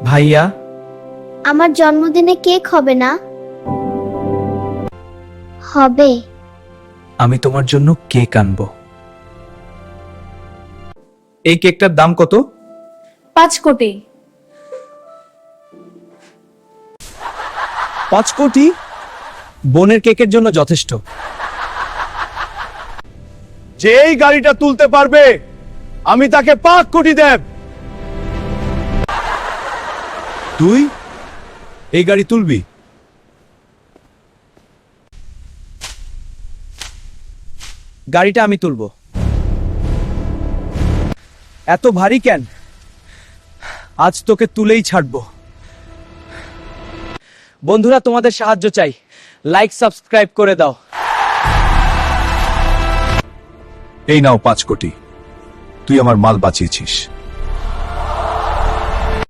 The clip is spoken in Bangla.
ভাইয়া, আমার জন্মদিনে কেক হবে না? হবে। আমি তোমার জন্য কেক আনবো। এই কেকটার দাম কত? 5 কোটি। 5 কোটি? বোনের কেকের জন্য যথেষ্ট। যে এই গাড়িটা তুলতে পারবে আমি তাকে 5 কোটি দেব। তুই এই গাড়ি তুলবি? গাড়িটা আমি তুলবো। এত ভারী কেন? আজ তোকে তুলেই ছাড়বো। বন্ধুরা, তোমাদের সাহায্য চাই। লাইক সাবস্ক্রাইব করে দাও। এই নাও 5 কোটি, তুই আমার মাল বাঁচিয়েছিস।